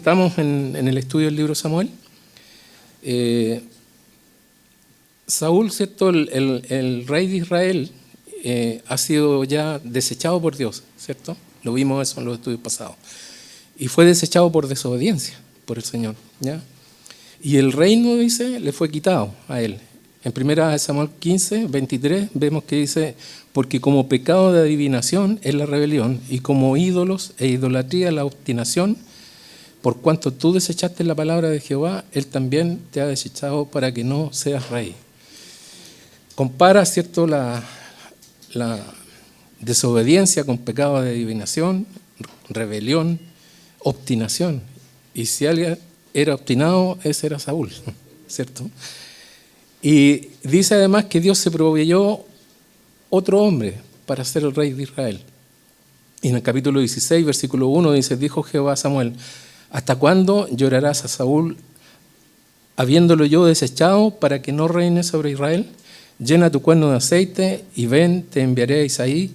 estamos en el estudio del libro de Samuel, Saúl, ¿cierto? El rey de Israel ha sido ya desechado por Dios, ¿cierto? Lo vimos eso en los estudios pasados. Y fue desechado por desobediencia por el Señor, ¿ya? Y el reino, dice, le fue quitado a él. En 1 Samuel 15, 23, vemos que dice, porque como pecado de adivinación es la rebelión, y como ídolos e idolatría la obstinación, por cuanto tú desechaste la palabra de Jehová, él también te ha desechado para que no seas rey. Compara, ¿cierto?, la desobediencia con pecado de adivinación, rebelión, obstinación. Y si alguien era obstinado, ese era Saúl, ¿cierto? Y dice además que Dios se proveyó otro hombre para ser el rey de Israel. Y en el capítulo 16, versículo 1 dice, dijo Jehová a Samuel, ¿hasta cuándo llorarás a Saúl, habiéndolo yo desechado, para que no reine sobre Israel? Llena tu cuerno de aceite y ven, te enviaré a Isaí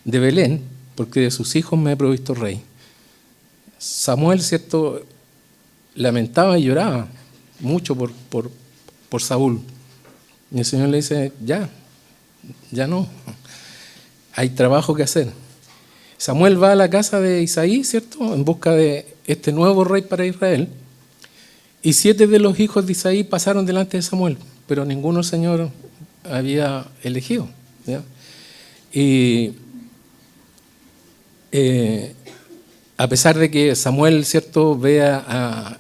de Belén, porque de sus hijos me he provisto rey. Samuel, ¿cierto?, lamentaba y lloraba mucho por Saúl. Y el Señor le dice, ya no, hay trabajo que hacer. Samuel va a la casa de Isaí, ¿cierto?, en busca de este nuevo rey para Israel. Y 7 de los hijos de Isaí pasaron delante de Samuel, pero ninguno el Señor había elegido, ¿ya? Y a pesar de que Samuel, ¿cierto?, ve a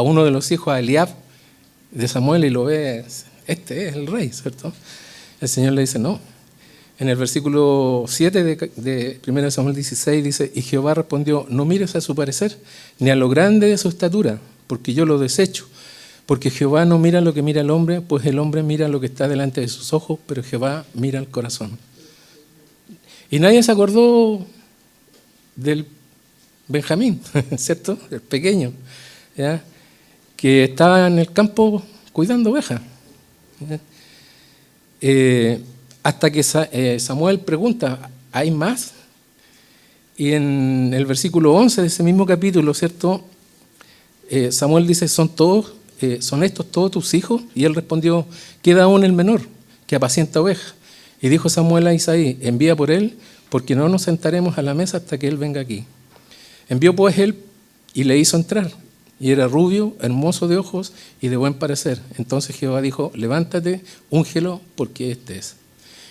uno de los hijos, a Eliab, de Samuel, y lo ve, este es el rey, ¿cierto? El Señor le dice, no. En el versículo 7 de 1 Samuel 16 dice, y Jehová respondió, no mires a su parecer, ni a lo grande de su estatura, porque yo lo desecho. Porque Jehová no mira lo que mira el hombre, pues el hombre mira lo que está delante de sus ojos, pero Jehová mira el corazón. Y nadie se acordó del Benjamín, ¿cierto? El pequeño, ¿ya?, que estaba en el campo cuidando ovejas. Hasta que Samuel pregunta, ¿hay más? Y en el versículo 11 de ese mismo capítulo, ¿cierto?, Samuel dice, ¿son estos todos tus hijos? Y él respondió, queda aún el menor, que apacienta ovejas. Y dijo Samuel a Isaí, envía por él, porque no nos sentaremos a la mesa hasta que él venga aquí. Envió pues él y le hizo entrar. Y era rubio, hermoso de ojos y de buen parecer. Entonces Jehová dijo, levántate, úngelo, porque este es.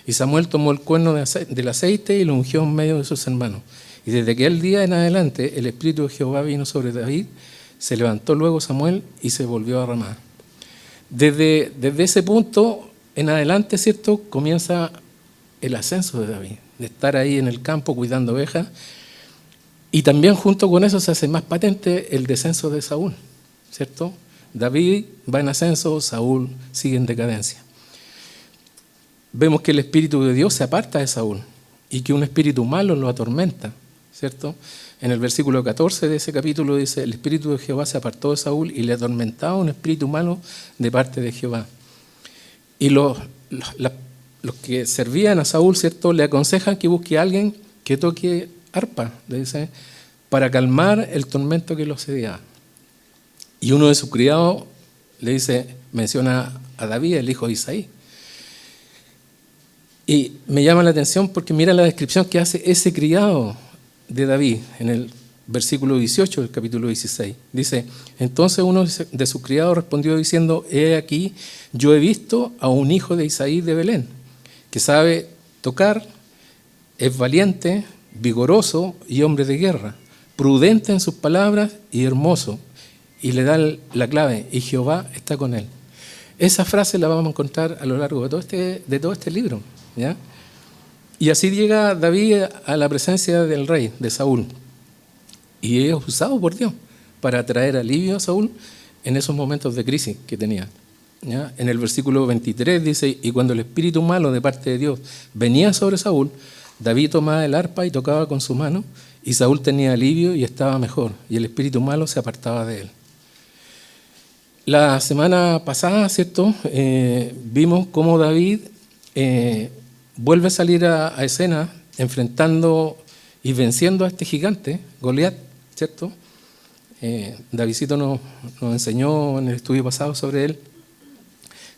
Y Samuel tomó el cuerno del aceite y lo ungió en medio de sus hermanos. Y desde aquel día en adelante el Espíritu de Jehová vino sobre David. Se levantó luego Samuel y se volvió a Ramá. Desde ese punto en adelante, ¿cierto?, comienza el ascenso de David, de estar ahí en el campo cuidando ovejas. Y también junto con eso se hace más patente el descenso de Saúl, ¿cierto? David va en ascenso, Saúl sigue en decadencia. Vemos que el Espíritu de Dios se aparta de Saúl y que un espíritu malo lo atormenta, ¿cierto? En el versículo 14 de ese capítulo dice, el Espíritu de Jehová se apartó de Saúl y le atormentaba un espíritu malo de parte de Jehová. Y los que servían a Saúl, ¿cierto?, le aconsejan que busque a alguien que toque arpa, le dice, para calmar el tormento que lo asediaba. Y uno de sus criados le dice, menciona a David, el hijo de Isaí. Y me llama la atención porque mira la descripción que hace ese criado de David en el versículo 18 del capítulo 16. Dice, entonces uno de sus criados respondió diciendo, he aquí, yo he visto a un hijo de Isaí de Belén, que sabe tocar, es valiente, vigoroso y hombre de guerra, prudente en sus palabras y hermoso. Y le da la clave, y Jehová está con él. Esa frase la vamos a encontrar a lo largo de todo este libro, ¿ya? Y así llega David a la presencia del rey, de Saúl. Y es usado por Dios para traer alivio a Saúl en esos momentos de crisis que tenía, ¿ya? En el versículo 23 dice, y cuando el espíritu malo de parte de Dios venía sobre Saúl, David tomaba el arpa y tocaba con su mano, y Saúl tenía alivio y estaba mejor, y el espíritu malo se apartaba de él. La semana pasada, ¿cierto?, vimos cómo David vuelve a salir a escena enfrentando y venciendo a este gigante, Goliat, ¿cierto? Davidcito nos enseñó en el estudio pasado sobre él,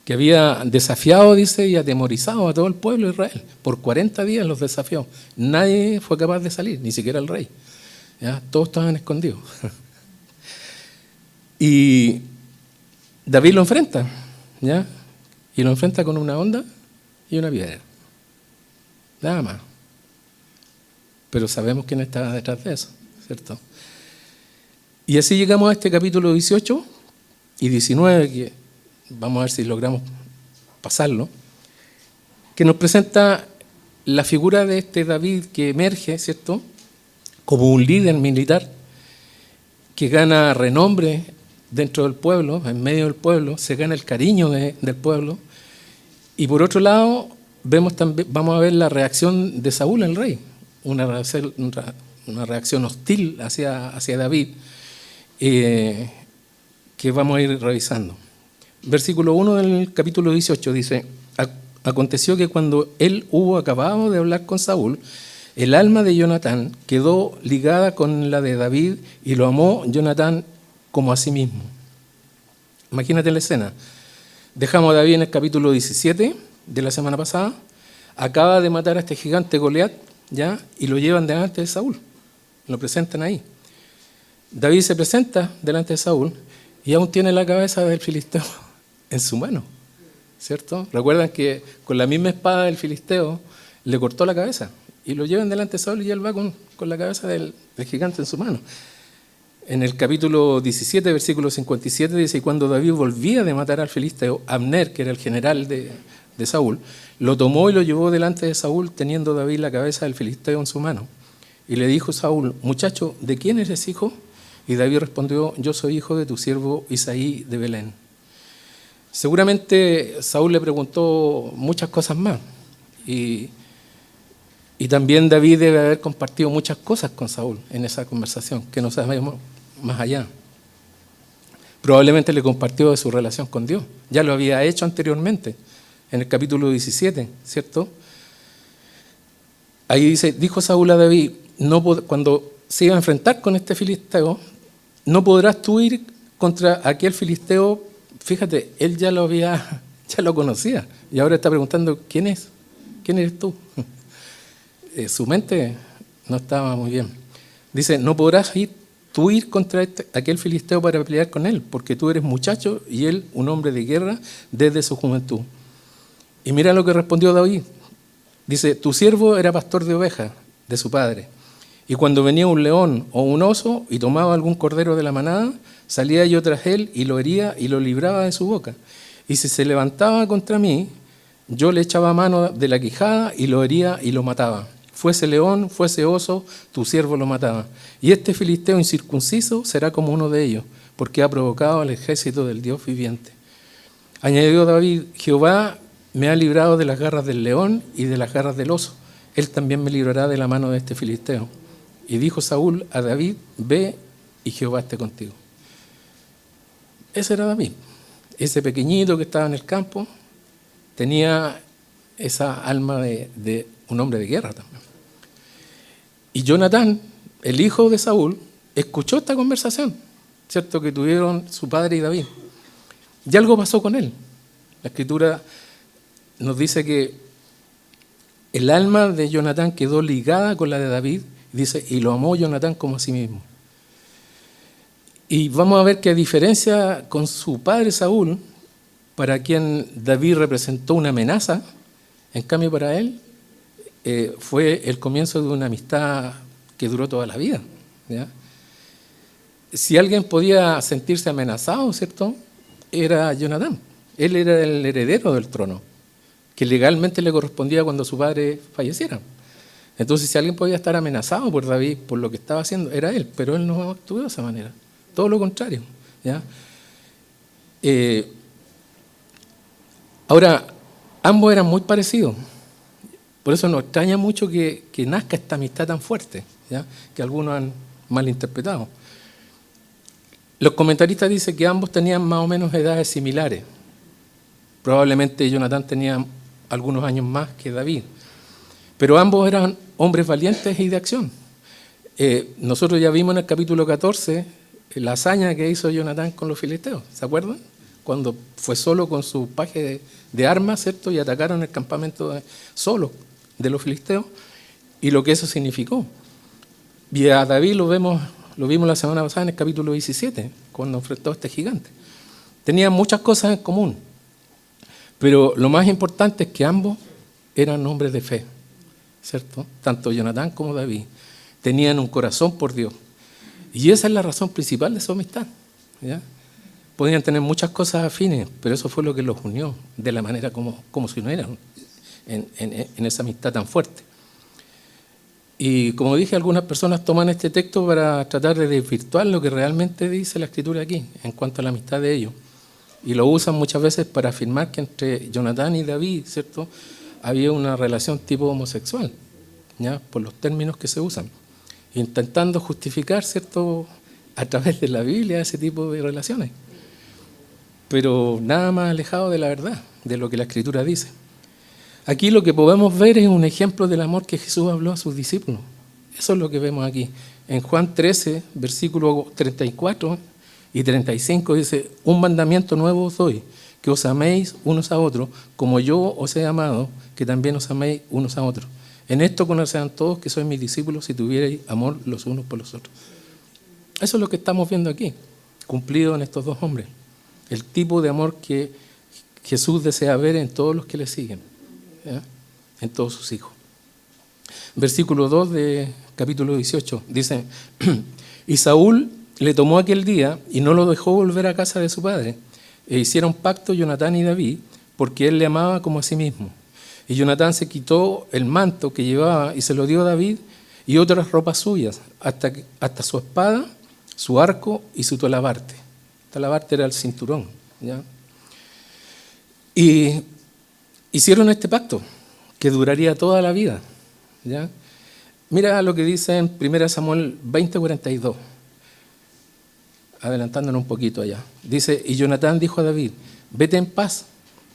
que había desafiado, dice, y atemorizado a todo el pueblo de Israel. Por 40 días los desafió. Nadie fue capaz de salir, ni siquiera el rey. ¿Ya? Todos estaban escondidos. Y David lo enfrenta, ¿ya? Y lo enfrenta con una honda y una piedra. Nada más. Pero sabemos quién está detrás de eso, ¿cierto? Y así llegamos a este capítulo 18 y 19, que vamos a ver si logramos pasarlo, que nos presenta la figura de este David que emerge, ¿cierto?, como un líder militar que gana renombre dentro del pueblo, en medio del pueblo, se gana el cariño del pueblo. Y por otro lado, vamos a ver la reacción de Saúl, el rey, una reacción hostil hacia David, que vamos a ir revisando. Versículo 1 del capítulo 18 dice: aconteció que cuando él hubo acabado de hablar con Saúl, el alma de Jonatán quedó ligada con la de David y lo amó Jonatán como a sí mismo. Imagínate la escena. Dejamos a David en el capítulo 17 de la semana pasada. Acaba de matar a este gigante Goliat, ¿ya? Y lo llevan delante de Saúl. Lo presentan ahí. David se presenta delante de Saúl y aún tiene la cabeza del filisteo en su mano, ¿cierto? Recuerdan que con la misma espada del filisteo le cortó la cabeza y lo llevan delante de Saúl y él va con la cabeza del gigante en su mano. En el capítulo 17, versículo 57 dice: y cuando David volvía de matar al filisteo, Abner, que era el general de Saúl, lo tomó y lo llevó delante de Saúl, teniendo David la cabeza del filisteo en su mano. Y le dijo Saúl: muchacho, ¿de quién eres hijo? Y David respondió: yo soy hijo de tu siervo Isaí de Belén. Seguramente Saúl le preguntó muchas cosas más. Y también David debe haber compartido muchas cosas con Saúl en esa conversación, que no sabemos más allá. Probablemente le compartió de su relación con Dios. Ya lo había hecho anteriormente, en el capítulo 17, ¿cierto? Ahí dice: dijo Saúl a David, cuando se iba a enfrentar con este filisteo, no podrás tú ir contra aquel filisteo. Fíjate, él ya lo conocía, y ahora está preguntando: ¿quién es? ¿Quién eres tú? Su mente no estaba muy bien. Dice: no podrás tú ir contra aquel filisteo para pelear con él, porque tú eres muchacho y él un hombre de guerra desde su juventud. Y mira lo que respondió David. Dice: tu siervo era pastor de ovejas de su padre, y cuando venía un león o un oso y tomaba algún cordero de la manada, salía yo tras él y lo hería y lo libraba de su boca. Y si se levantaba contra mí, yo le echaba mano de la quijada y lo hería y lo mataba. Fuese león, fuese oso, tu siervo lo mataba. Y este filisteo incircunciso será como uno de ellos, porque ha provocado al ejército del Dios viviente. Añadió David: Jehová me ha librado de las garras del león y de las garras del oso. Él también me librará de la mano de este filisteo. Y dijo Saúl a David: ve y Jehová esté contigo. Ese era David, ese pequeñito que estaba en el campo, tenía esa alma de un hombre de guerra también. Y Jonatán, el hijo de Saúl, escuchó esta conversación, ¿cierto?, que tuvieron su padre y David. Y algo pasó con él. La Escritura nos dice que el alma de Jonatán quedó ligada con la de David, dice, y lo amó Jonatán como a sí mismo. Y vamos a ver que, a diferencia con su padre Saúl, para quien David representó una amenaza, en cambio para él fue el comienzo de una amistad que duró toda la vida, ¿ya? Si alguien podía sentirse amenazado, ¿cierto?, era Jonatán. Él era el heredero del trono, que legalmente le correspondía cuando su padre falleciera. Entonces, si alguien podía estar amenazado por David, por lo que estaba haciendo, era él, pero él no actuó de esa manera. Todo lo contrario, ¿ya? Ahora, ambos eran muy parecidos. Por eso nos extraña mucho que nazca esta amistad tan fuerte, ¿ya?, que algunos han malinterpretado. Los comentaristas dicen que ambos tenían más o menos edades similares. Probablemente Jonatán tenía algunos años más que David. Pero ambos eran hombres valientes y de acción. Nosotros ya vimos en el capítulo 14 la hazaña que hizo Jonatán con los filisteos, ¿se acuerdan? Cuando fue solo con su paje de armas, ¿cierto? Y atacaron el campamento solo de los filisteos, y lo que eso significó. Y a David lo vimos la semana pasada en el capítulo 17, cuando enfrentó a este gigante. Tenían muchas cosas en común, pero lo más importante es que ambos eran hombres de fe, ¿cierto? Tanto Jonatán como David tenían un corazón por Dios. Y esa es la razón principal de su amistad, ¿ya? Podían tener muchas cosas afines, pero eso fue lo que los unió de la manera como se unieron en esa amistad tan fuerte. Y como dije, algunas personas toman este texto para tratar de desvirtuar lo que realmente dice la Escritura aquí, en cuanto a la amistad de ellos. Y lo usan muchas veces para afirmar que entre Jonatán y David, ¿cierto?, había una relación tipo homosexual, ¿ya?, por los términos que se usan, intentando justificar, ¿cierto?, a través de la Biblia ese tipo de relaciones. Pero nada más alejado de la verdad, de lo que la Escritura dice. Aquí lo que podemos ver es un ejemplo del amor que Jesús habló a sus discípulos. Eso es lo que vemos aquí. En Juan 13, versículos 34 y 35 dice: un mandamiento nuevo os doy, que os améis unos a otros, como yo os he amado, que también os améis unos a otros. En esto conocerán todos que sois mis discípulos, si tuvierais amor los unos por los otros. Eso es lo que estamos viendo aquí, cumplido en estos dos hombres. El tipo de amor que Jesús desea ver en todos los que le siguen, ¿ya?, en todos sus hijos. Versículo 2 de capítulo 18 dice: y Saúl le tomó aquel día y no lo dejó volver a casa de su padre. E hicieron pacto Jonatán y David, porque él le amaba como a sí mismo. Y Jonatán se quitó el manto que llevaba y se lo dio a David y otras ropas suyas, hasta su espada, su arco y su talabarte. Talabarte era el cinturón, ¿ya? Y hicieron este pacto que duraría toda la vida, ¿ya? Mira lo que dice en 1 Samuel 20:42, adelantándonos un poquito allá. Dice: y Jonatán dijo a David: vete en paz,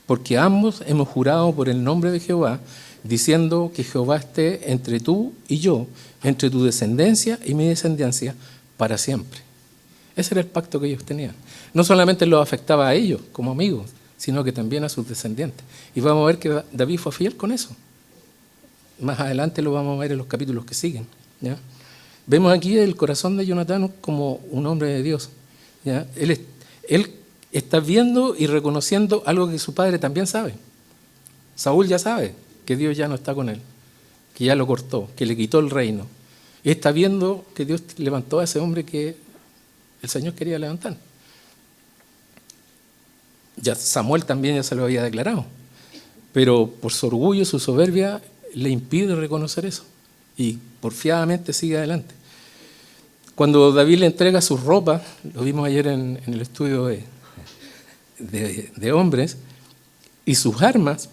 porque ambos hemos jurado por el nombre de Jehová, diciendo que Jehová esté entre tú y yo, entre tu descendencia y mi descendencia, para siempre. Ese era el pacto que ellos tenían. No solamente los afectaba a ellos como amigos, sino que también a sus descendientes. Y vamos a ver que David fue fiel con eso. Más adelante lo vamos a ver en los capítulos que siguen, ¿ya? Vemos aquí el corazón de Jonatán como un hombre de Dios, ¿ya? Él está viendo y reconociendo algo que su padre también sabe. Saúl ya sabe que Dios ya no está con él, que ya lo cortó, que le quitó el reino. Y está viendo que Dios levantó a ese hombre que el Señor quería levantar. Ya Samuel también ya se lo había declarado, pero por su orgullo, su soberbia, le impide reconocer eso y porfiadamente sigue adelante. Cuando David le entrega sus ropas, lo vimos ayer en el estudio de hombres, y sus armas,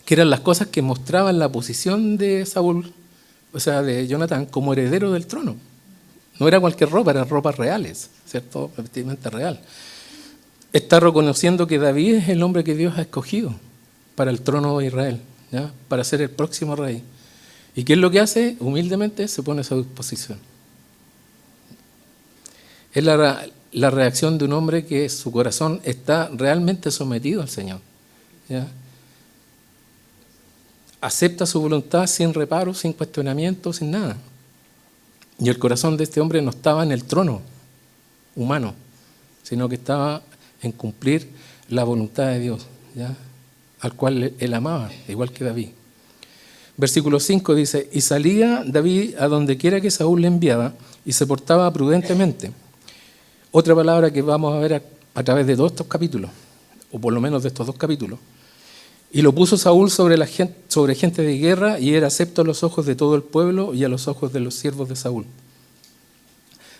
que eran las cosas que mostraban la posición de Saúl, o sea, de Jonatán, como heredero del trono. No era cualquier ropa, eran ropas reales, ¿cierto? Vestimenta real. Está reconociendo que David es el hombre que Dios ha escogido para el trono de Israel, ¿ya?, para ser el próximo rey. ¿Y qué es lo que hace? Humildemente se pone a su disposición. Es la reacción de un hombre que su corazón está realmente sometido al Señor, ¿ya? Acepta su voluntad sin reparo, sin cuestionamiento, sin nada. Y el corazón de este hombre no estaba en el trono humano, sino que estaba en cumplir la voluntad de Dios, ¿ya?, al cual él amaba, igual que David. Versículo 5 dice: y salía David a donde quiera que Saúl le enviaba, y se portaba prudentemente. Otra palabra que vamos a ver a través de todos estos capítulos, o por lo menos de estos dos capítulos. Y lo puso Saúl sobre gente de guerra, y era acepto a los ojos de todo el pueblo y a los ojos de los siervos de Saúl.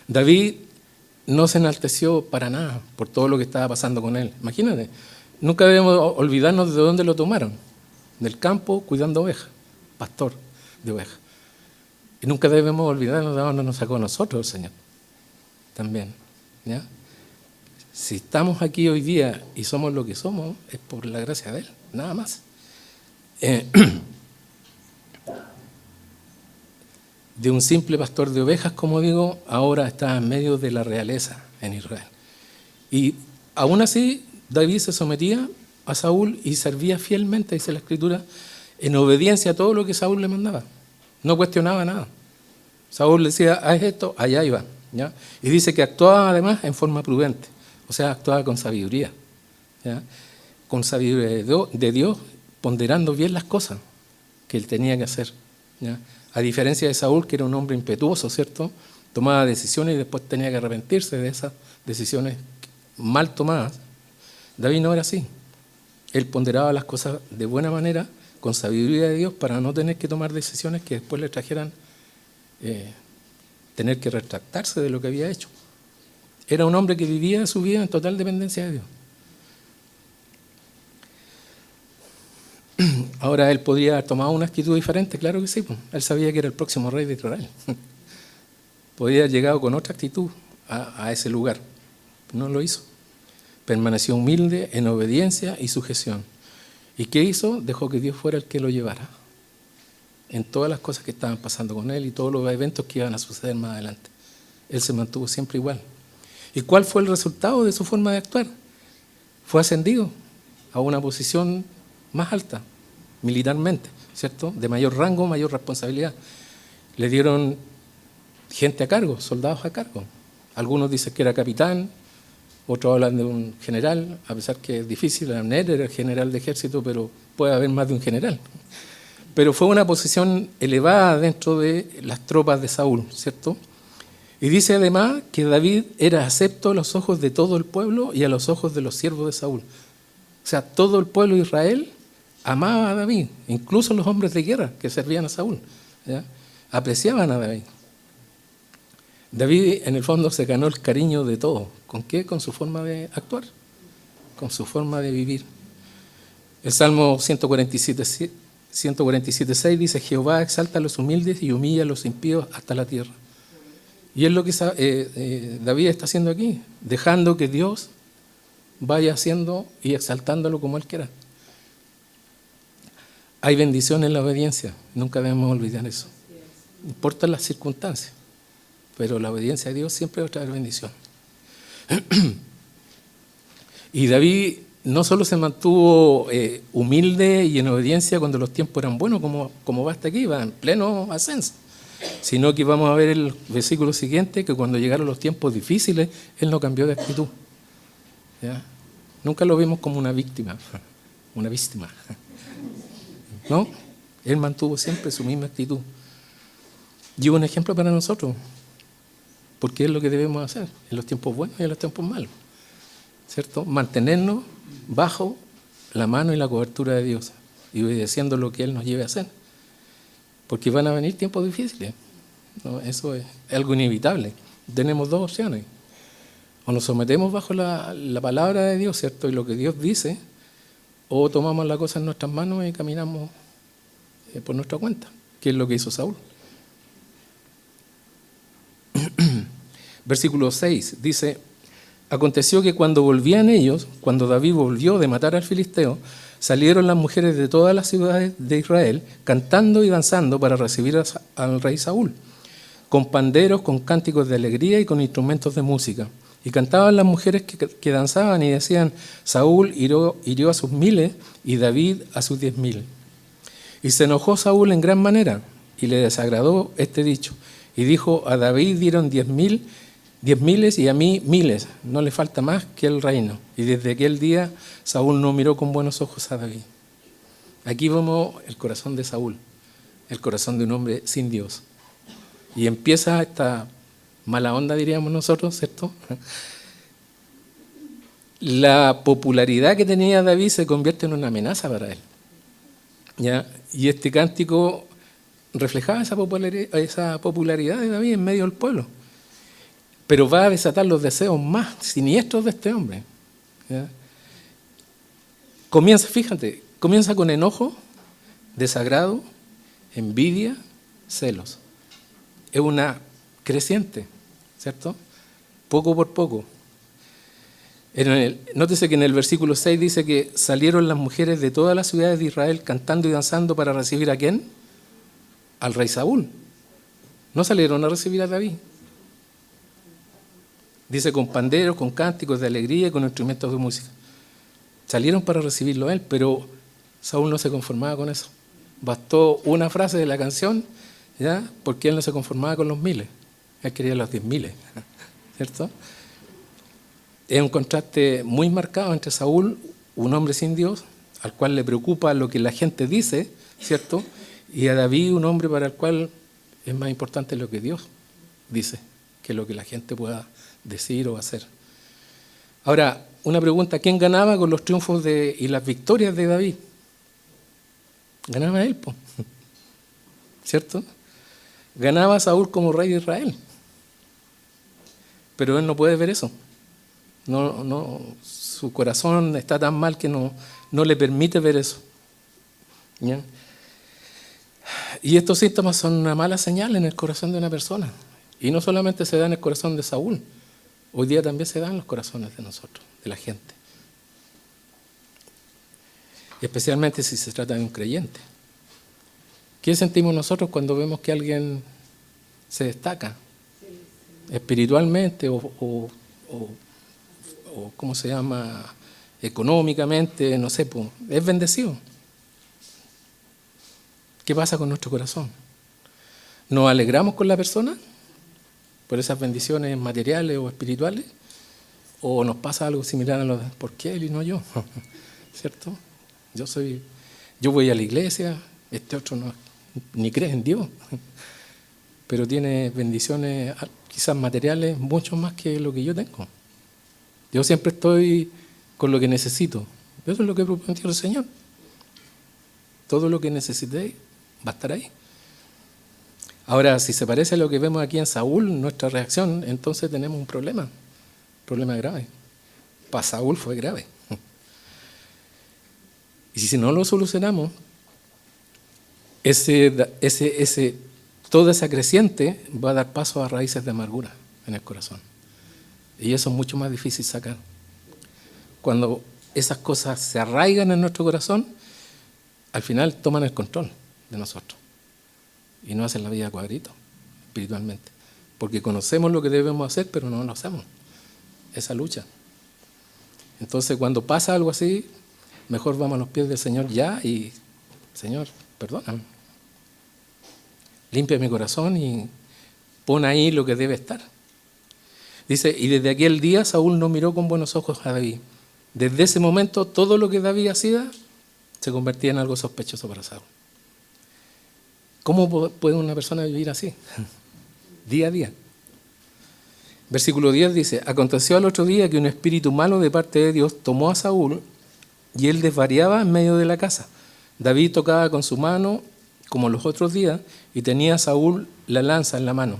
David no se enalteció para nada por todo lo que estaba pasando con él. Imagínate, nunca debemos olvidarnos de dónde lo tomaron. Del campo, cuidando ovejas, pastor de ovejas. Y nunca debemos olvidarnos de dónde nos sacó a nosotros el Señor también, ¿ya? Si estamos aquí hoy día y somos lo que somos, es por la gracia de Él, nada más. de un simple pastor de ovejas, como digo, ahora está en medio de la realeza en Israel. Y aún así, David se sometía a Saúl y servía fielmente, dice la Escritura, en obediencia a todo lo que Saúl le mandaba. No cuestionaba nada. Saúl le decía, haz esto, allá iba, ¿ya? Y dice que actuaba además en forma prudente, o sea, actuaba con sabiduría, ¿ya? Con sabiduría de Dios, ponderando bien las cosas que él tenía que hacer, ¿ya? A diferencia de Saúl, que era un hombre impetuoso, ¿cierto? Tomaba decisiones y después tenía que arrepentirse de esas decisiones mal tomadas. David no era así. Él ponderaba las cosas de buena manera, con sabiduría de Dios, para no tener que tomar decisiones que después le trajeran tener que retractarse de lo que había hecho. Era un hombre que vivía su vida en total dependencia de Dios. Ahora, él podría haber tomado una actitud diferente, claro que sí, pues. Él sabía que era el próximo rey de Israel. Podría haber llegado con otra actitud a ese lugar. No lo hizo. Permaneció humilde en obediencia y sujeción. ¿Y qué hizo? Dejó que Dios fuera el que lo llevara en todas las cosas que estaban pasando con él y todos los eventos que iban a suceder más adelante. Él se mantuvo siempre igual. ¿Y cuál fue el resultado de su forma de actuar? Fue ascendido a una posición más alta, militarmente, ¿cierto? De mayor rango, mayor responsabilidad. Le dieron gente a cargo, soldados a cargo. Algunos dicen que era capitán, otros hablan de un general, a pesar que es difícil. Abner era el general de ejército, pero puede haber más de un general. Pero fue una posición elevada dentro de las tropas de Saúl, ¿cierto? Y dice además que David era acepto a los ojos de todo el pueblo y a los ojos de los siervos de Saúl. O sea, todo el pueblo de Israel amaba a David, incluso los hombres de guerra que servían a Saúl, ¿ya? Apreciaban a David. David, en el fondo, se ganó el cariño de todos. ¿Con qué? Con su forma de actuar, con su forma de vivir. El Salmo 147:6 dice: Jehová exalta a los humildes y humilla a los impíos hasta la tierra. Y es lo que David está haciendo aquí, dejando que Dios vaya haciendo y exaltándolo como Él quiera. Hay bendición en la obediencia, nunca debemos olvidar eso. No importan las circunstancias, pero la obediencia a Dios siempre va a traer bendición. Y David no solo se mantuvo humilde y en obediencia cuando los tiempos eran buenos, como va hasta aquí, va en pleno ascenso, sino que vamos a ver el versículo siguiente, que cuando llegaron los tiempos difíciles, él no cambió de actitud, ¿ya? Nunca lo vimos como una víctima, ¿no? Él mantuvo siempre su misma actitud. Y un ejemplo para nosotros, porque es lo que debemos hacer en los tiempos buenos y en los tiempos malos, ¿cierto? Mantenernos bajo la mano y la cobertura de Dios y obedeciendo lo que Él nos lleve a hacer, porque van a venir tiempos difíciles, ¿no? Eso es algo inevitable. Tenemos dos opciones: o nos sometemos bajo la palabra de Dios, ¿cierto? Y lo que Dios dice, o tomamos la cosa en nuestras manos y caminamos por nuestra cuenta, que es lo que hizo Saúl. Versículo 6 dice: aconteció que cuando volvían ellos, cuando David volvió de matar al filisteo, salieron las mujeres de todas las ciudades de Israel cantando y danzando para recibir al rey Saúl, con panderos, con cánticos de alegría y con instrumentos de música. Y cantaban las mujeres que danzaban y decían: Saúl hirió a sus 1000 y David a sus 10.000. Y se enojó Saúl en gran manera y le desagradó este dicho. Y dijo: a David dieron 10.000 y a mí 1000. No le falta más que el reino. Y desde aquel día Saúl no miró con buenos ojos a David. Aquí vemos el corazón de Saúl, el corazón de un hombre sin Dios. Y empieza esta mala onda, diríamos nosotros, ¿cierto? La popularidad que tenía David se convierte en una amenaza para él, ¿ya? Y este cántico reflejaba esa popularidad de David en medio del pueblo. Pero va a desatar los deseos más siniestros de este hombre, ¿ya? Comienza con enojo, desagrado, envidia, celos. Es una creciente, ¿cierto? Poco por poco. Nótese que en el versículo 6 dice que salieron las mujeres de todas las ciudades de Israel cantando y danzando para recibir ¿a quién? Al rey Saúl. No salieron a recibir a David. Dice con panderos, con cánticos de alegría y con instrumentos de música. Salieron para recibirlo a él, pero Saúl no se conformaba con eso. Bastó una frase de la canción, ¿ya? Porque él no se conformaba con los miles. Él quería los 10.000, ¿cierto? Es un contraste muy marcado entre Saúl, un hombre sin Dios, al cual le preocupa lo que la gente dice, ¿cierto? Y a David, un hombre para el cual es más importante lo que Dios dice que lo que la gente pueda decir o hacer. Ahora, una pregunta: ¿quién ganaba con los triunfos y las victorias de David? Ganaba él, ¿cierto? Ganaba Saúl como rey de Israel. Pero él no puede ver eso. Su corazón está tan mal que no le permite ver eso. ¿Ya? Y estos síntomas son una mala señal en el corazón de una persona. Y no solamente se da en el corazón de Saúl, hoy día también se da en los corazones de nosotros, de la gente. Especialmente si se trata de un creyente. ¿Qué sentimos nosotros cuando vemos que alguien se destaca espiritualmente o ¿cómo se llama? Económicamente, no sé, es bendecido? ¿Qué pasa con nuestro corazón? ¿Nos alegramos con la persona por esas bendiciones materiales o espirituales? ¿O nos pasa algo similar a lo de ¿por qué él y no yo? ¿Cierto? Yo voy a la iglesia, este otro no, ni cree en Dios, pero tiene bendiciones quizás materiales mucho más que lo que yo tengo. Yo siempre estoy con lo que necesito. Eso es lo que prometió el Señor. Todo lo que necesitéis va a estar ahí. Ahora, si se parece a lo que vemos aquí en Saúl, nuestra reacción, entonces tenemos un problema grave. Para Saúl fue grave. Y si no lo solucionamos, toda esa creciente va a dar paso a raíces de amargura en el corazón. Y eso es mucho más difícil sacar. Cuando esas cosas se arraigan en nuestro corazón, al final toman el control de nosotros y nos hacen la vida cuadrito espiritualmente, porque conocemos lo que debemos hacer pero no lo hacemos, esa lucha. Entonces cuando pasa algo así, mejor vamos a los pies del Señor ya y Señor, perdóname, limpia mi corazón y pon ahí lo que debe estar. Dice, y desde aquel día Saúl no miró con buenos ojos a David. Desde ese momento todo lo que David hacía se convertía en algo sospechoso para Saúl. ¿Cómo puede una persona vivir así? Día a día. Versículo 10 dice, aconteció al otro día que un espíritu malo de parte de Dios tomó a Saúl y él desvariaba en medio de la casa. David tocaba con su mano como los otros días y tenía a Saúl la lanza en la mano.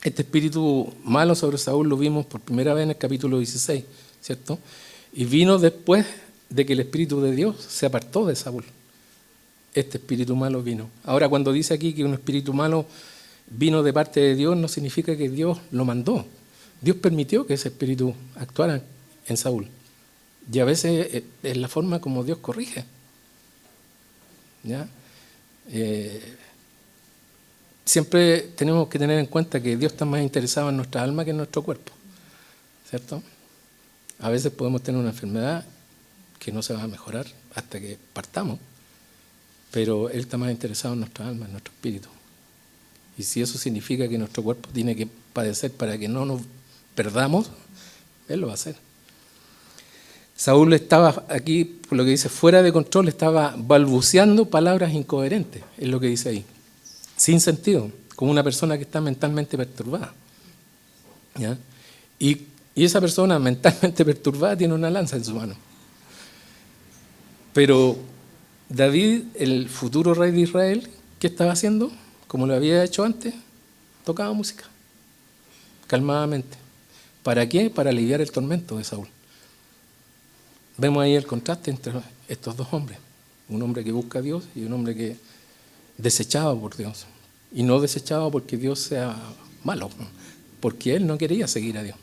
Este espíritu malo sobre Saúl lo vimos por primera vez en el capítulo 16, ¿cierto? Y vino después de que el espíritu de Dios se apartó de Saúl. Este espíritu malo vino. Ahora, cuando dice aquí que un espíritu malo vino de parte de Dios, no significa que Dios lo mandó. Dios permitió que ese espíritu actuara en Saúl. Y a veces es la forma como Dios corrige. ¿Ya? Siempre tenemos que tener en cuenta que Dios está más interesado en nuestra alma que en nuestro cuerpo, ¿cierto? A veces podemos tener una enfermedad que no se va a mejorar hasta que partamos, pero Él está más interesado en nuestra alma, en nuestro espíritu. Y si eso significa que nuestro cuerpo tiene que padecer para que no nos perdamos, Él lo va a hacer. Saúl estaba aquí, por lo que dice, fuera de control, estaba balbuceando palabras incoherentes, es lo que dice ahí. Sin sentido, como una persona que está mentalmente perturbada. ¿Ya? Y esa persona mentalmente perturbada tiene una lanza en su mano. Pero David, el futuro rey de Israel, ¿qué estaba haciendo? Como lo había hecho antes, tocaba música, calmadamente. ¿Para qué? Para aliviar el tormento de Saúl. Vemos ahí el contraste entre estos dos hombres. Un hombre que busca a Dios y un hombre que desechado por Dios, y no desechado porque Dios sea malo, porque él no quería seguir a Dios.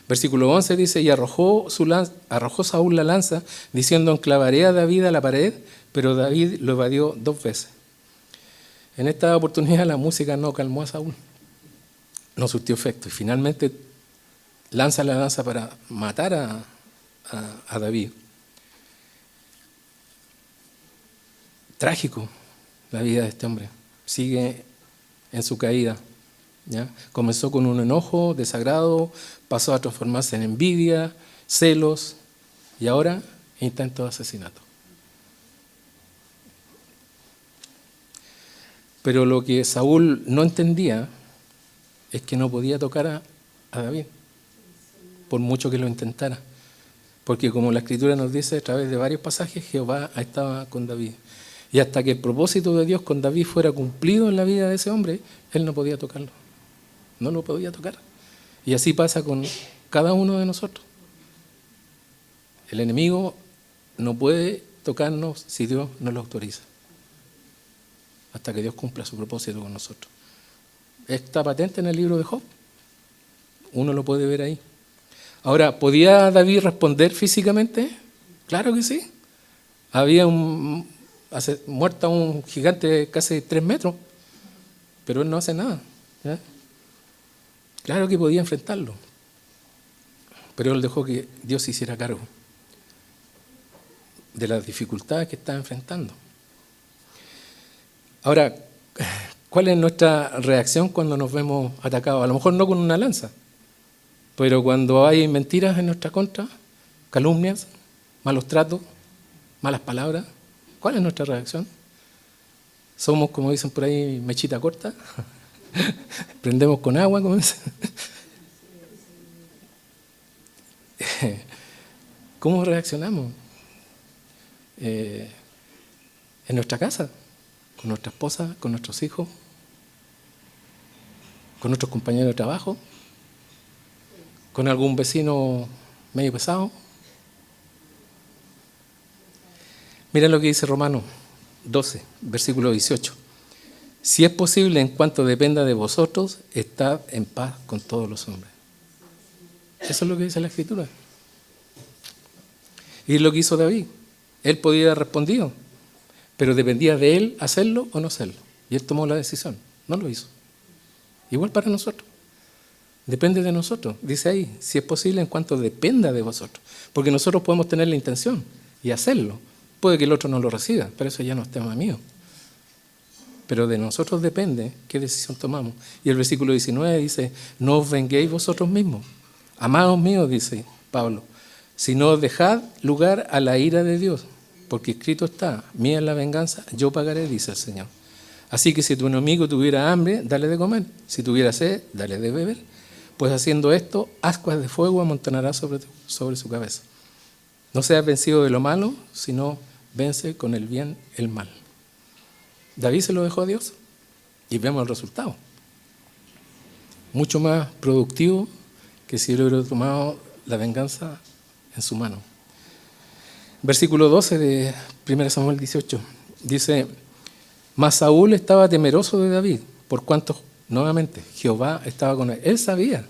Versículo 11 dice, y arrojó Saúl la lanza, diciendo, enclavaré a David a la pared, pero David lo evadió 2 veces. En esta oportunidad la música no calmó a Saúl, no surtió efecto y finalmente lanza la lanza para matar a David. Trágico la vida de este hombre, sigue en su caída, ¿ya? Comenzó con un enojo, desagrado, pasó a transformarse en envidia, celos y ahora intento de asesinato. Pero lo que Saúl no entendía es que no podía tocar a David, por mucho que lo intentara. Porque como la Escritura nos dice a través de varios pasajes, Jehová estaba con David. Y hasta que el propósito de Dios con David fuera cumplido en la vida de ese hombre, él no podía tocarlo. No lo podía tocar. Y así pasa con cada uno de nosotros. El enemigo no puede tocarnos si Dios no lo autoriza, hasta que Dios cumpla su propósito con nosotros. Está patente en el libro de Job. Uno lo puede ver ahí. Ahora, ¿podía David responder físicamente? Claro que sí. Había muerto a un gigante de casi 3 metros, pero él no hace nada, ¿ya? Claro que podía enfrentarlo, pero él dejó que Dios se hiciera cargo de las dificultades que estaba enfrentando. Ahora, ¿cuál es nuestra reacción cuando nos vemos atacados? A lo mejor no con una lanza, pero cuando hay mentiras en nuestra contra, calumnias, malos tratos, malas palabras, ¿cuál es nuestra reacción? Somos, como dicen por ahí, mechita corta, prendemos con agua, como dicen. ¿Cómo reaccionamos? En nuestra casa, con nuestra esposa, con nuestros hijos, con nuestros compañeros de trabajo, con algún vecino medio pesado. Miren lo que dice Romanos 12, versículo 18. Si es posible, en cuanto dependa de vosotros, estad en paz con todos los hombres. Eso es lo que dice la Escritura. Y es lo que hizo David. Él podía haber respondido, pero dependía de él hacerlo o no hacerlo. Y él tomó la decisión, no lo hizo. Igual para nosotros. Depende de nosotros. Dice ahí, si es posible, en cuanto dependa de vosotros. Porque nosotros podemos tener la intención y hacerlo. Puede que el otro no lo reciba, pero eso ya no es tema mío. Pero de nosotros depende qué decisión tomamos. Y el versículo 19 dice, no os venguéis vosotros mismos. Amados míos, dice Pablo, sino dejad lugar a la ira de Dios, porque escrito está, mía es la venganza, yo pagaré, dice el Señor. Así que si tu enemigo tuviera hambre, dale de comer. Si tuviera sed, dale de beber. Pues haciendo esto, ascuas de fuego amontonará sobre su cabeza. No seas vencido de lo malo, sino vence con el bien el mal. David se lo dejó a Dios y vemos el resultado. Mucho más productivo que si él hubiera tomado la venganza en su mano. Versículo 12 de 1 Samuel 18 dice, mas Saúl estaba temeroso de David, por cuanto, nuevamente, Jehová estaba con él. Él sabía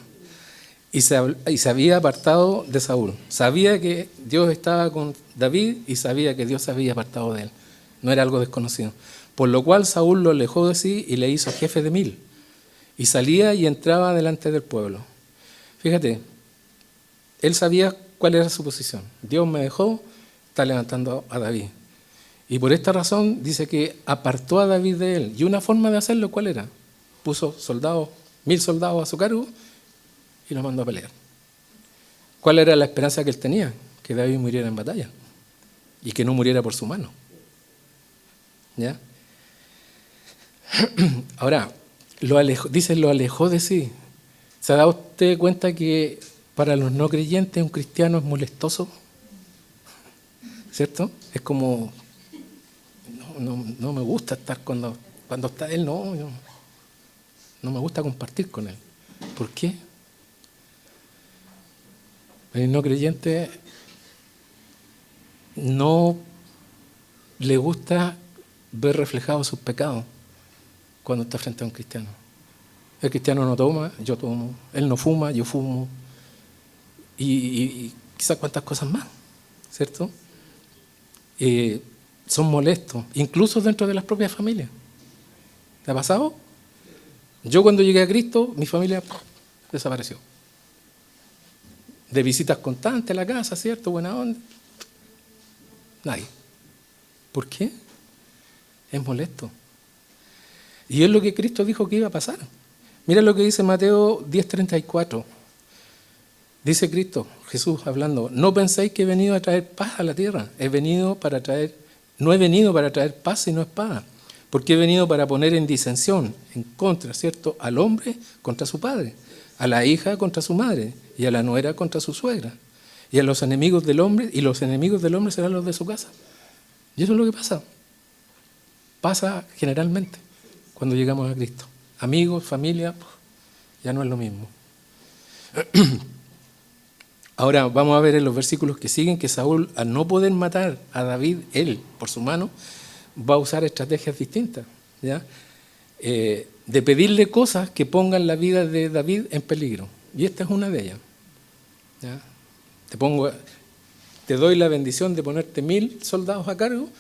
y se había apartado de Saúl. Sabía que Dios estaba con David y sabía que Dios se había apartado de él. No era algo desconocido. Por lo cual Saúl lo alejó de sí y le hizo jefe de 1000. Y salía y entraba delante del pueblo. Fíjate, él sabía cuál era su posición. Dios me dejó, está levantando a David. Y por esta razón dice que apartó a David de él. Y una forma de hacerlo, ¿cuál era? Puso 1000 soldados a su cargo y los mandó a pelear. ¿Cuál era la esperanza que él tenía? Que David muriera en batalla y que no muriera por su mano. ¿Ya? Ahora, lo alejó de sí. ¿Se ha dado usted cuenta que para los no creyentes un cristiano es molestoso? ¿Cierto? Es como, no me gusta estar cuando está él, no me gusta compartir con él. ¿Por qué? El no creyente no le gusta ver reflejados sus pecados cuando está frente a un cristiano. El cristiano no toma, yo tomo. Él no fuma, yo fumo. Y quizás cuantas cosas más, ¿cierto? Son molestos, incluso dentro de las propias familias. ¿Te ha pasado? Yo cuando llegué a Cristo, mi familia desapareció. De visitas constantes a la casa, ¿cierto? Buena onda. Nadie. ¿Por qué? Es molesto. Y es lo que Cristo dijo que iba a pasar. Mira lo que dice Mateo 10:34. Dice Cristo, Jesús hablando, no penséis que he venido a traer paz a la tierra. No he venido para traer paz sino espada. Porque he venido para poner en disensión, en contra, ¿cierto? Al hombre contra su padre, a la hija contra su madre, y a la nuera contra su suegra, y a los enemigos del hombre, y los enemigos del hombre serán los de su casa. Y eso es lo que pasa. Pasa generalmente cuando llegamos a Cristo. Amigos, familia, ya no es lo mismo. Ahora vamos a ver en los versículos que siguen que Saúl, al no poder matar a David, él, por su mano, va a usar estrategias distintas, ¿ya? De pedirle cosas que pongan la vida de David en peligro. Y esta es una de ellas, ¿ya? Te doy la bendición de ponerte 1000 soldados a cargo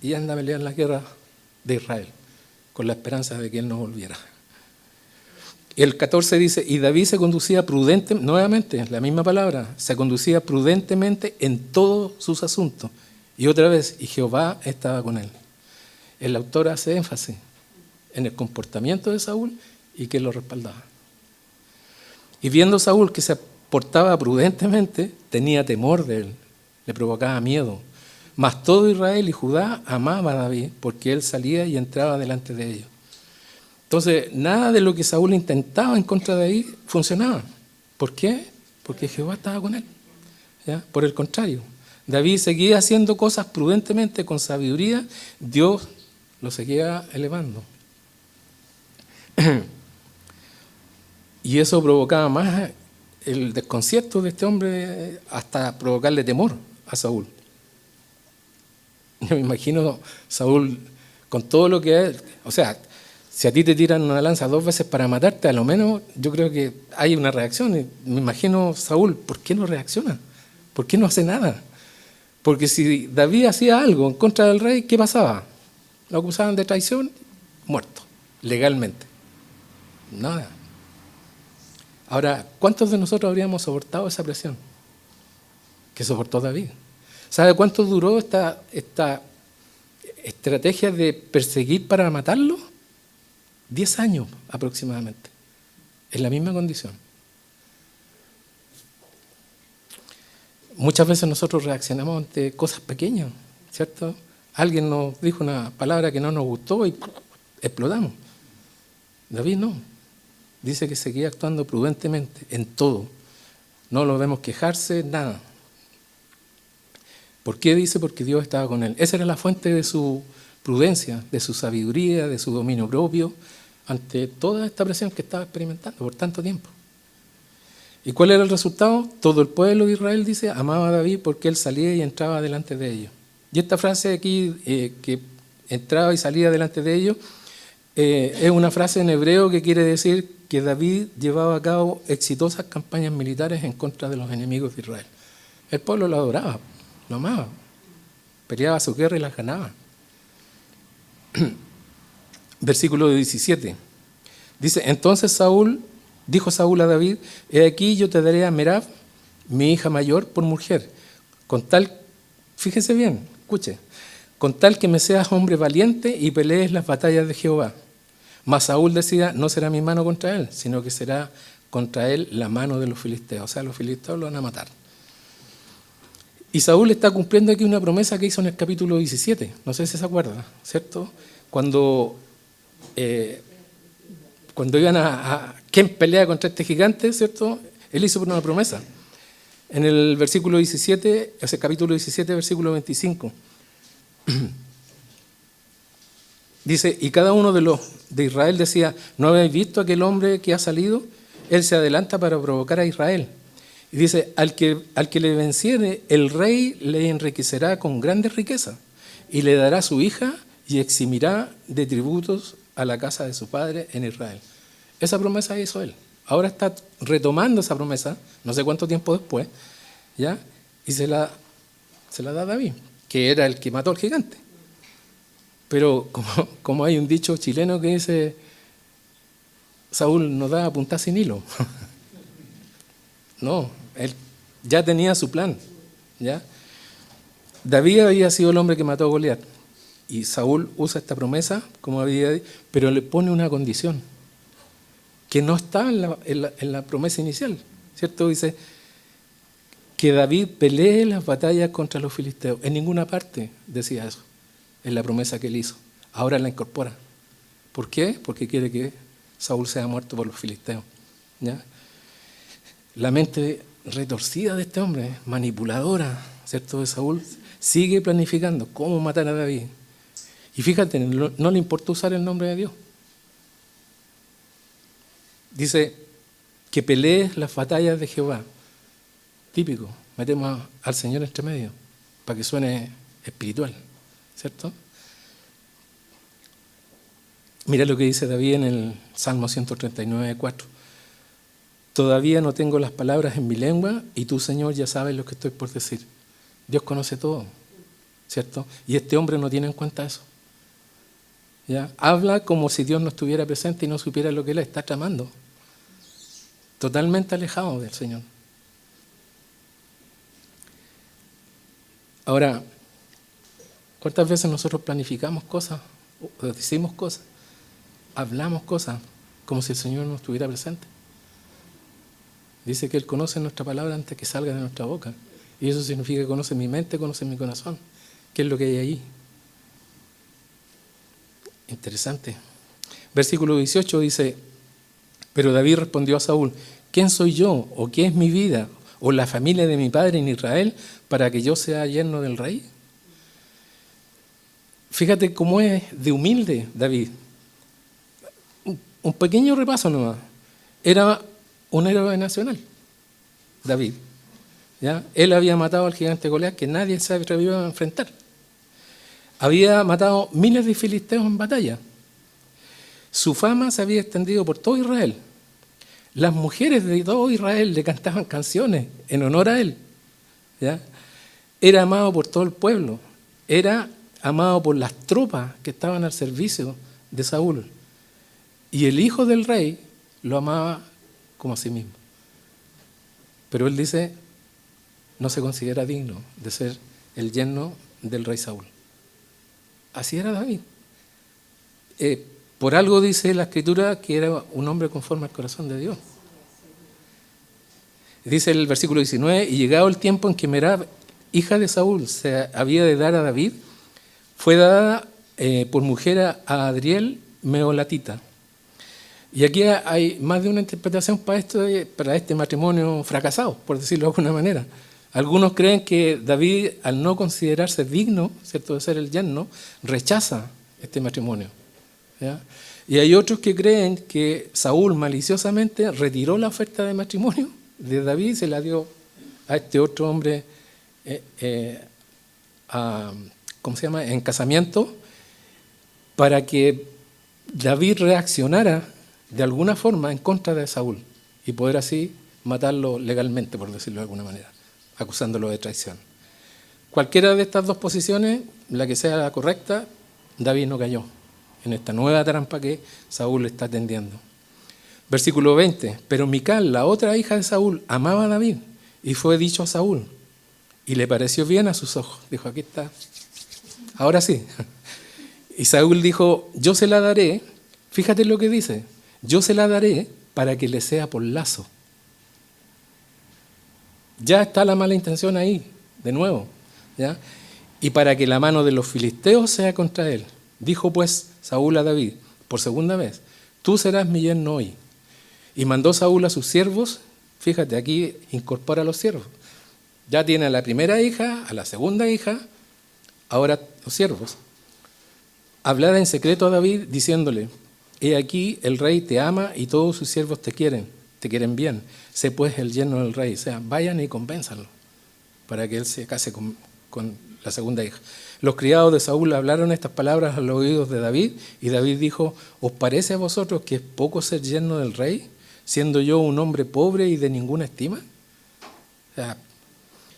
y anda a pelear las guerras de Israel, con la esperanza de que él no volviera. El 14 dice, y David se conducía prudentemente, nuevamente, la misma palabra, se conducía prudentemente en todos sus asuntos. Y otra vez, y Jehová estaba con él. El autor hace énfasis en el comportamiento de Saúl y que lo respaldaba. Y viendo Saúl que se portaba prudentemente, tenía temor de él, le provocaba miedo. Mas todo Israel y Judá amaba a David porque él salía y entraba delante de ellos. Entonces, nada de lo que Saúl intentaba en contra de David funcionaba. ¿Por qué? Porque Jehová estaba con él, ¿ya? Por el contrario, David seguía haciendo cosas prudentemente, con sabiduría, Dios lo seguía elevando. Y eso provocaba más el desconcierto de este hombre, hasta provocarle temor a Saúl. Yo me imagino Saúl con todo lo que es, o sea, si a ti te tiran una lanza 2 veces para matarte, a lo menos yo creo que hay una reacción. Y me imagino Saúl, ¿por qué no reacciona? ¿Por qué no hace nada? Porque si David hacía algo en contra del rey, ¿qué pasaba? Lo acusaban de traición, muerto, legalmente. Nada. Ahora, ¿cuántos de nosotros habríamos soportado esa presión que soportó David? ¿Sabe cuánto duró esta estrategia de perseguir para matarlo? 10 años aproximadamente, en la misma condición. Muchas veces nosotros reaccionamos ante cosas pequeñas, ¿cierto? Alguien nos dijo una palabra que no nos gustó y explotamos. David no. Dice que seguía actuando prudentemente en todo. No lo vemos quejarse, nada. ¿Por qué dice? Porque Dios estaba con él. Esa era la fuente de su prudencia, de su sabiduría, de su dominio propio, ante toda esta presión que estaba experimentando por tanto tiempo. ¿Y cuál era el resultado? Todo el pueblo de Israel, dice, amaba a David porque él salía y entraba delante de ellos. Y esta frase aquí, que entraba y salía delante de ellos, es una frase en hebreo que quiere decir que David llevaba a cabo exitosas campañas militares en contra de los enemigos de Israel. El pueblo lo adoraba, lo amaba, peleaba su guerra y las ganaba. Versículo 17. Dice, entonces dijo Saúl a David, he aquí yo te daré a Merab, mi hija mayor, por mujer, con tal, fíjese bien, escuche, con tal que me seas hombre valiente y pelees las batallas de Jehová. Mas Saúl decía, no será mi mano contra él, sino que será contra él la mano de los filisteos. O sea, los filisteos lo van a matar. Y Saúl está cumpliendo aquí una promesa que hizo en el capítulo 17. No sé si se acuerda, ¿cierto? Cuando iban ¿quién pelea contra este gigante? ¿Cierto? Él hizo una promesa. En el versículo 17, ese capítulo 17, versículo 25. Dice, y cada uno de Israel decía, ¿no habéis visto aquel hombre que ha salido? Él se adelanta para provocar a Israel. Y dice, al que le venciere, el rey le enriquecerá con grandes riquezas y le dará su hija y eximirá de tributos a la casa de su padre en Israel. Esa promesa hizo él. Ahora está retomando esa promesa, no sé cuánto tiempo después, ¿ya? Y se la da a David, que era el que mató al gigante. Pero como hay un dicho chileno que dice, Saúl no da a puntar sin hilo. No, él ya tenía su plan, ¿ya? David había sido el hombre que mató a Goliat. Y Saúl usa esta promesa, como había dicho, pero le pone una condición, que no está en la promesa inicial, ¿cierto? Dice que David pelee las batallas contra los filisteos. En ninguna parte decía eso, en la promesa que él hizo. Ahora la incorpora. ¿Por qué? Porque quiere que Saúl sea muerto por los filisteos, ¿ya? La mente retorcida de este hombre, manipuladora, ¿cierto?, de Saúl, sigue planificando cómo matar a David. Y fíjate, no le importó usar el nombre de Dios. Dice que pelees las batallas de Jehová. Típico, metemos al Señor entre medio para que suene espiritual, ¿cierto? Mira lo que dice David en el Salmo 139:4. Todavía no tengo las palabras en mi lengua y tú, Señor, ya sabes lo que estoy por decir. Dios conoce todo, ¿cierto? Y este hombre no tiene en cuenta eso, ¿ya? Habla como si Dios no estuviera presente y no supiera lo que él está tramando. Totalmente alejado del Señor. Ahora, ¿cuántas veces nosotros planificamos cosas, o decimos cosas, hablamos cosas como si el Señor no estuviera presente? Dice que Él conoce nuestra palabra antes que salga de nuestra boca. Y eso significa que conoce mi mente, conoce mi corazón. ¿Qué es lo que hay ahí? Interesante. Versículo 18 dice, pero David respondió a Saúl, ¿quién soy yo o qué es mi vida o la familia de mi padre en Israel para que yo sea yerno del rey? Fíjate cómo es de humilde David. Un pequeño repaso nomás. Era un héroe nacional, David, ¿ya? Él había matado al gigante Goliat que nadie se atrevió a enfrentar. Había matado miles de filisteos en batalla. Su fama se había extendido por todo Israel. Las mujeres de todo Israel le cantaban canciones en honor a él, ¿ya? Era amado por todo el pueblo. Era amado por las tropas que estaban al servicio de Saúl. Y el hijo del rey lo amaba como a sí mismo. Pero él dice, no se considera digno de ser el yerno del rey Saúl. Así era David. Por algo dice la Escritura que era un hombre conforme al corazón de Dios. Dice el versículo 19, y llegado el tiempo en que Merab, hija de Saúl, se había de dar a David, fue dada por mujer a Adriel Meolatita. Y aquí hay más de una interpretación para este matrimonio fracasado, por decirlo de alguna manera. Algunos creen que David, al no considerarse digno, ¿cierto?, de ser el yerno, rechaza este matrimonio, ¿ya? Y hay otros que creen que Saúl maliciosamente retiró la oferta de matrimonio de David y se la dio a este otro hombre en casamiento, para que David reaccionara de alguna forma en contra de Saúl y poder así matarlo legalmente, por decirlo de alguna manera, acusándolo de traición. Cualquiera de estas dos posiciones, la que sea la correcta, David no cayó en esta nueva trampa que Saúl le está tendiendo. Versículo 20, pero Mical, la otra hija de Saúl, amaba a David y fue dicho a Saúl y le pareció bien a sus ojos. Dijo, aquí está, ahora sí. Y Saúl dijo, yo se la daré, fíjate lo que dice, yo se la daré para que le sea por lazo. Ya está la mala intención ahí, de nuevo, ¿ya? Y para que la mano de los filisteos sea contra él. Dijo pues Saúl a David, por segunda vez, tú serás mi yerno hoy. Y mandó Saúl a sus siervos, fíjate, aquí incorpora a los siervos. Ya tiene a la primera hija, a la segunda hija, ahora los siervos. Hablar en secreto a David diciéndole, he aquí el rey te ama y todos sus siervos te quieren bien. Sé pues el yerno del rey. O sea, vayan y convénzanlo para que él se case con la segunda hija. Los criados de Saúl hablaron estas palabras a los oídos de David y David dijo, ¿os parece a vosotros que es poco ser yerno del rey, siendo yo un hombre pobre y de ninguna estima? O sea,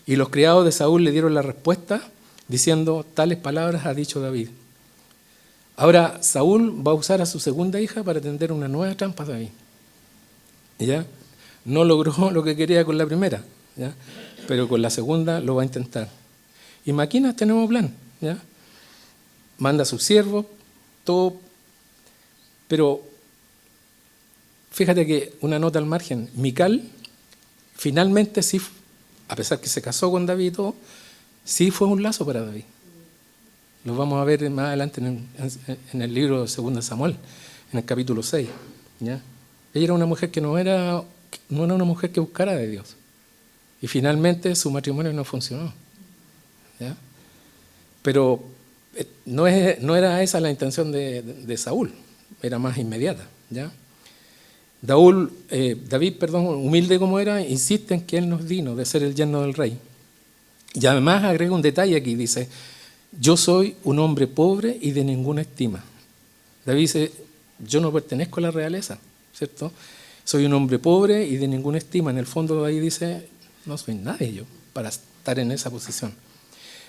y los criados de Saúl le dieron la respuesta diciendo, tales palabras ha dicho David. Ahora, Saúl va a usar a su segunda hija para tender una nueva trampa a David. ¿Ya? No logró lo que quería con la primera, ¿ya? Pero con la segunda lo va a intentar. Y maquina este nuevo plan, ¿ya? Manda a sus siervos, todo. Pero fíjate que una nota al margen, Mical finalmente sí, a pesar que se casó con David y todo, sí fue un lazo para David. Lo vamos a ver más adelante en el libro de 2 Samuel, en el capítulo 6. ¿Ya? Ella era una mujer que no era una mujer que buscara de Dios. Y finalmente su matrimonio no funcionó. ¿Ya? Pero no era esa la intención de Saúl, era más inmediata. ¿Ya? David, humilde como era, insiste en que él no es digno de ser el yerno del rey. Y además agrega un detalle aquí, dice: yo soy un hombre pobre y de ninguna estima. David dice: yo no pertenezco a la realeza, ¿cierto? Soy un hombre pobre y de ninguna estima. En el fondo David dice: no soy nadie yo para estar en esa posición.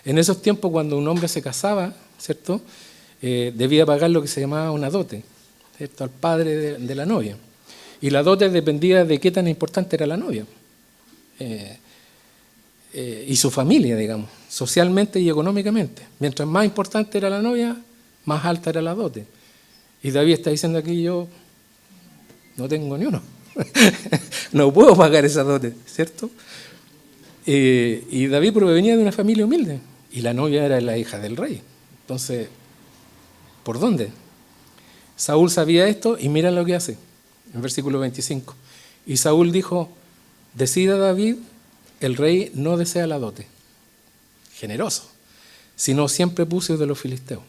En esos tiempos, cuando un hombre se casaba, ¿cierto? Debía pagar lo que se llamaba una dote, ¿cierto? Al padre de la novia. Y la dote dependía de qué tan importante era la novia. Y su familia, digamos, socialmente y económicamente. Mientras más importante era la novia, más alta era la dote. Y David está diciendo aquí: yo no tengo ni uno. No puedo pagar esa dote, ¿cierto? Y David provenía de una familia humilde. Y la novia era la hija del rey. Entonces, ¿por dónde? Saúl sabía esto y mira lo que hace. En versículo 25. Y Saúl dijo: decida David, el rey no desea la dote. Generoso. Sino siempre pucio de los filisteos.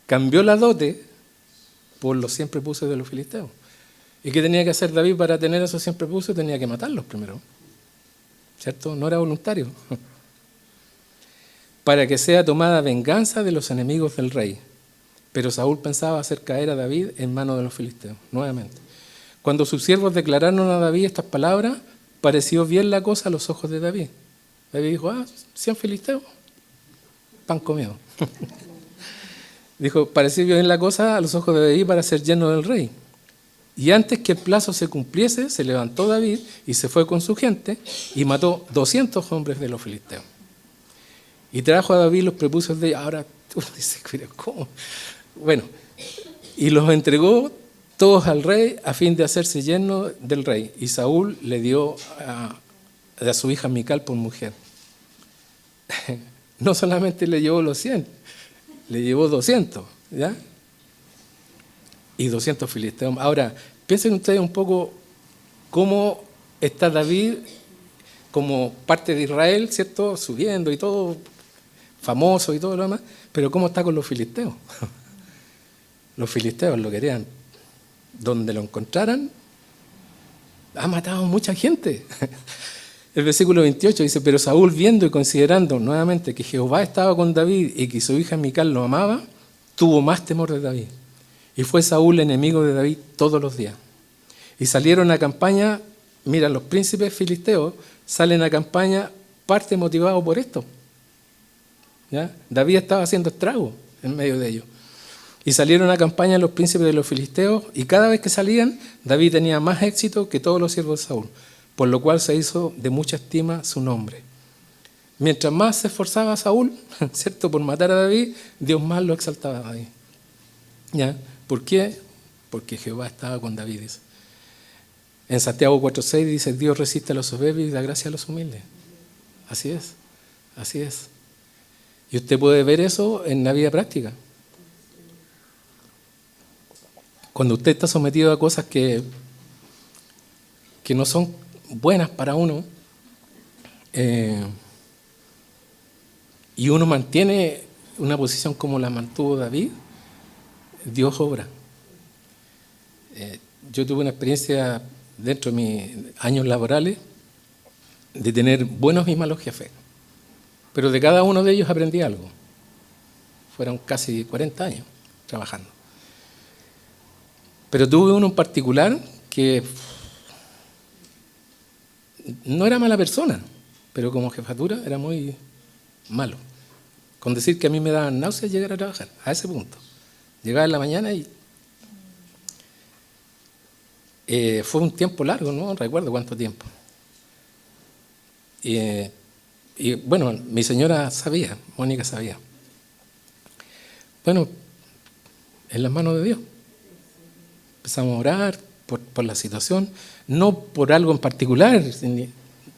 Cambió la dote por los siempre pucios de los filisteos. ¿Y qué tenía que hacer David para tener esos siempre pucios? Tenía que matarlos primero. ¿Cierto? No era voluntario. Para que sea tomada venganza de los enemigos del rey. Pero Saúl pensaba hacer caer a David en manos de los filisteos, nuevamente. Cuando sus siervos declararon a David estas palabras, pareció bien la cosa a los ojos de David. David dijo: 100 filisteos, pan comido. Dijo: pareció bien la cosa a los ojos de David para ser yerno del rey. Y antes que el plazo se cumpliese, se levantó David y se fue con su gente y mató 200 hombres de los filisteos. Y trajo a David los prepucios de ellos. Ahora tú dices: ¿cómo? Bueno, y los entregó todos al rey a fin de hacerse yerno del rey. Y Saúl le dio a su hija Mical por mujer. No solamente le llevó los 100, le llevó 200, ¿ya? Y 200 filisteos. Ahora, piensen ustedes un poco cómo está David como parte de Israel, ¿cierto? Subiendo y todo, famoso y todo lo demás, pero cómo está con los filisteos. Los filisteos lo querían. Donde lo encontraran, ha matado a mucha gente. El versículo 28 dice: pero Saúl, viendo y considerando nuevamente que Jehová estaba con David y que su hija Mical lo amaba, tuvo más temor de David. Y fue Saúl enemigo de David todos los días. Y salieron a campaña. Mira, los príncipes filisteos salen a campaña parte motivado por esto. ¿Ya? David estaba haciendo estragos en medio de ellos. Y salieron a campaña los príncipes de los filisteos, y cada vez que salían, David tenía más éxito que todos los siervos de Saúl, por lo cual se hizo de mucha estima su nombre. Mientras más se esforzaba Saúl, ¿cierto?, por matar a David, Dios más lo exaltaba a David. ¿Ya? ¿Por qué? Porque Jehová estaba con David. Dice. En Santiago 4:6 dice: Dios resiste a los soberbios y da gracia a los humildes. Así es, así es. Y usted puede ver eso en la vida práctica. Cuando usted está sometido a cosas que no son buenas para uno, y uno mantiene una posición como la mantuvo David, Dios obra. Yo tuve una experiencia dentro de mis años laborales de tener buenos y malos jefes, pero de cada uno de ellos aprendí algo. Fueron casi 40 años trabajando. Pero tuve uno en particular que no era mala persona, pero como jefatura era muy malo. Con decir que a mí me daban náuseas llegar a trabajar, a ese punto. Llegaba en la mañana y fue un tiempo largo, no recuerdo cuánto tiempo. Y bueno, mi señora sabía, Mónica sabía. Bueno, en las manos de Dios. Empezamos a orar por la situación, no por algo en particular,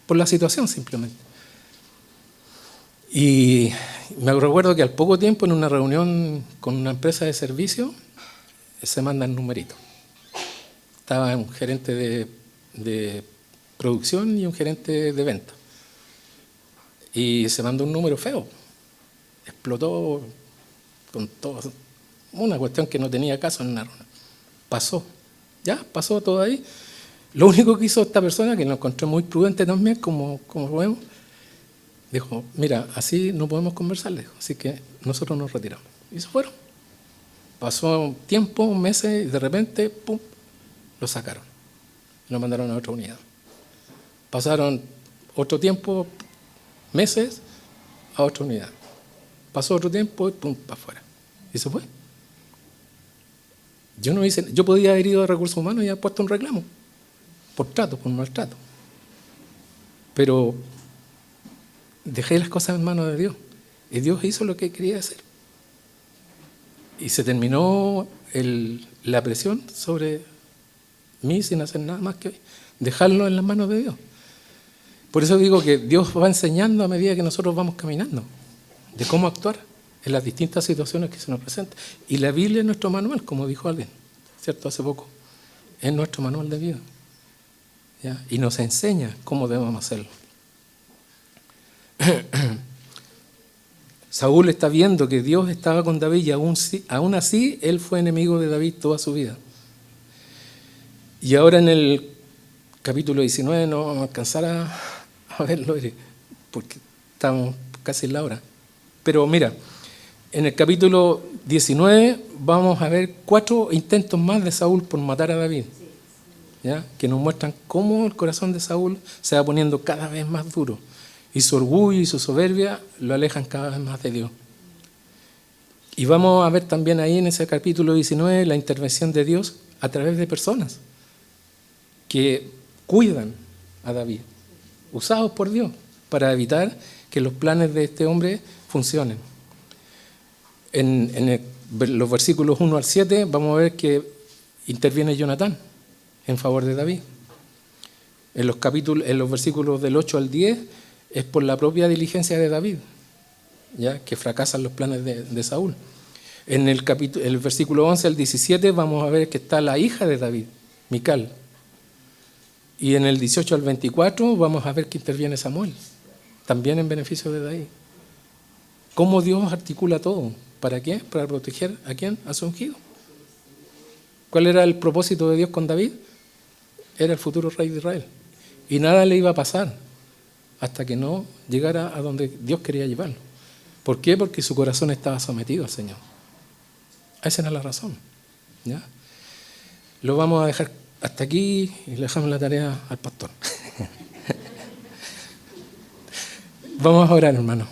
por la situación simplemente. Y me recuerdo que al poco tiempo, en una reunión con una empresa de servicio, se manda el numerito. Estaba un gerente de producción y un gerente de venta. Y se mandó un número feo. Explotó con todo. Una cuestión que no tenía caso en una reunión. Pasó. Ya, pasó todo ahí. Lo único que hizo esta persona, que lo encontré muy prudente también, como vemos, dijo, mira, así no podemos conversar, dijo, así que nosotros nos retiramos. Y se fueron. Pasó tiempo, meses, y de repente, ¡pum!, lo sacaron. Lo mandaron a otra unidad. Pasaron otro tiempo, meses, a otra unidad. Pasó otro tiempo y ¡pum!, para afuera. Y se fue. Yo podía haber ido a Recursos Humanos y haber puesto un reclamo. Por trato, por maltrato. Pero dejé las cosas en manos de Dios. Y Dios hizo lo que quería hacer. Y se terminó la presión sobre mí sin hacer nada más que dejarlo en las manos de Dios. Por eso digo que Dios va enseñando a medida que nosotros vamos caminando, de cómo actuar en las distintas situaciones que se nos presentan. Y la Biblia es nuestro manual, como dijo alguien, ¿cierto? Hace poco. Es nuestro manual de vida. ¿Ya? Y nos enseña cómo debemos hacerlo. Saúl está viendo que Dios estaba con David y aún así él fue enemigo de David toda su vida. Y ahora en el capítulo 19 no vamos a alcanzar a verlo porque estamos casi en la hora. Pero mira, en el capítulo 19 vamos a ver 4 intentos más de Saúl por matar a David, ¿ya? Que nos muestran cómo el corazón de Saúl se va poniendo cada vez más duro. Y su orgullo y su soberbia lo alejan cada vez más de Dios. Y vamos a ver también ahí en ese capítulo 19 la intervención de Dios a través de personas que cuidan a David, usados por Dios para evitar que los planes de este hombre funcionen. En los versículos 1 al 7 vamos a ver que interviene Jonatán en favor de David. En los versículos del 8 al 10 es por la propia diligencia de David, ¿ya? Que fracasan los planes de Saúl. En el versículo 11 al 17 vamos a ver que está la hija de David, Mical. Y en el 18 al 24 vamos a ver que interviene Samuel, también en beneficio de David. ¿Cómo Dios articula todo? ¿Para qué? Para proteger ¿a quién? A su ungido. ¿Cuál era el propósito de Dios con David? Era el futuro rey de Israel. Y nada le iba a pasar hasta que no llegara a donde Dios quería llevarlo. ¿Por qué? Porque su corazón estaba sometido al Señor. Esa era la razón, ¿ya? Lo vamos a dejar hasta aquí y le dejamos la tarea al pastor. Vamos a orar, hermano.